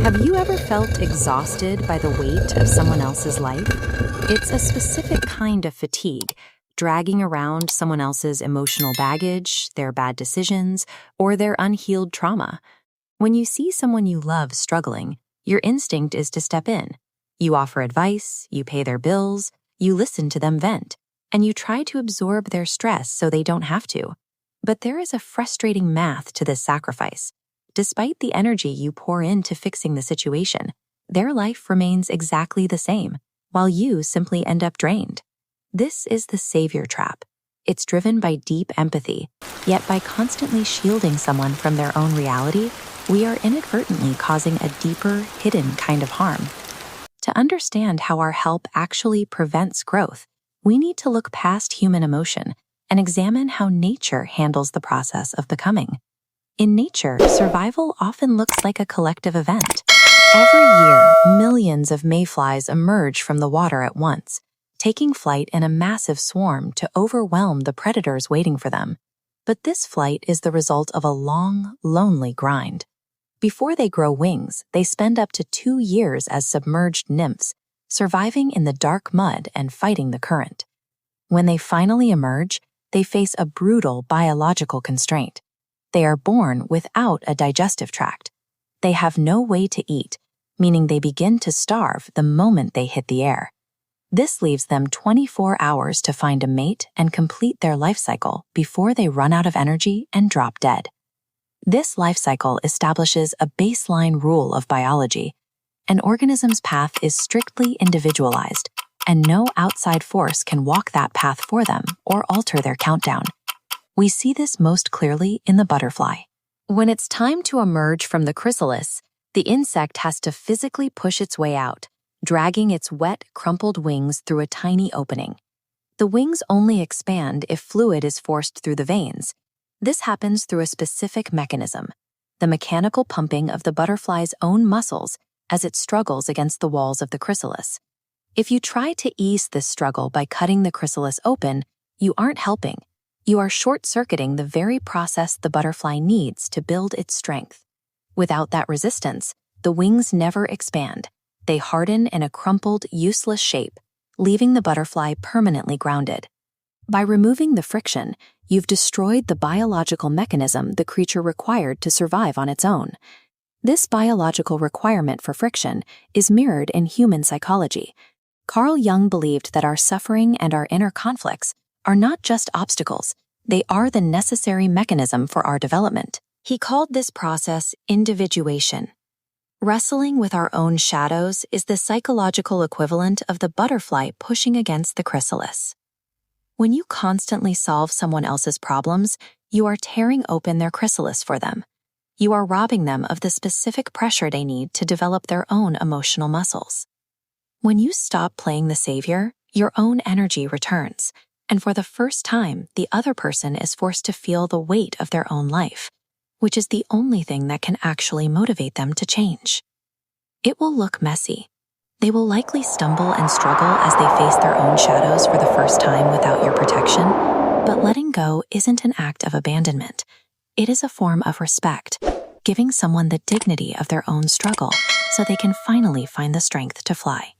Have you ever felt exhausted by the weight of someone else's life? It's a specific kind of fatigue, dragging around someone else's emotional baggage, their bad decisions, or their unhealed trauma. When you see someone you love struggling, your instinct is to step in. You offer advice, you pay their bills, you listen to them vent, and you try to absorb their stress so they don't have to. But there is a frustrating math to this sacrifice. Despite the energy you pour into fixing the situation, their life remains exactly the same, while you simply end up drained. This is the savior trap. It's driven by deep empathy, yet by constantly shielding someone from their own reality, we are inadvertently causing a deeper, hidden kind of harm. To understand how our help actually prevents growth, we need to look past human emotion and examine how nature handles the process of becoming. In nature, survival often looks like a collective event. Every year, millions of mayflies emerge from the water at once, taking flight in a massive swarm to overwhelm the predators waiting for them. But this flight is the result of a long, lonely grind. Before they grow wings, they spend up to 2 years as submerged nymphs, surviving in the dark mud and fighting the current. When they finally emerge, they face a brutal biological constraint. They are born without a digestive tract. They have no way to eat, meaning they begin to starve the moment they hit the air. This leaves them 24 hours to find a mate and complete their life cycle before they run out of energy and drop dead. This life cycle establishes a baseline rule of biology. An organism's path is strictly individualized, and no outside force can walk that path for them or alter their countdown. We see this most clearly in the butterfly. When it's time to emerge from the chrysalis, the insect has to physically push its way out, dragging its wet, crumpled wings through a tiny opening. The wings only expand if fluid is forced through the veins. This happens through a specific mechanism, the mechanical pumping of the butterfly's own muscles as it struggles against the walls of the chrysalis. If you try to ease this struggle by cutting the chrysalis open, you aren't helping. You are short-circuiting the very process the butterfly needs to build its strength. Without that resistance, the wings never expand. They harden in a crumpled, useless shape, leaving the butterfly permanently grounded. By removing the friction, you've destroyed the biological mechanism the creature required to survive on its own. This biological requirement for friction is mirrored in human psychology. Carl Jung believed that our suffering and our inner conflicts are not just obstacles, they are the necessary mechanism for our development. He called this process individuation. Wrestling with our own shadows is the psychological equivalent of the butterfly pushing against the chrysalis. When you constantly solve someone else's problems, you are tearing open their chrysalis for them. You are robbing them of the specific pressure they need to develop their own emotional muscles. When you stop playing the savior, your own energy returns, and for the first time, the other person is forced to feel the weight of their own life, which is the only thing that can actually motivate them to change. It will look messy. They will likely stumble and struggle as they face their own shadows for the first time without your protection, but letting go isn't an act of abandonment. It is a form of respect, giving someone the dignity of their own struggle so they can finally find the strength to fly.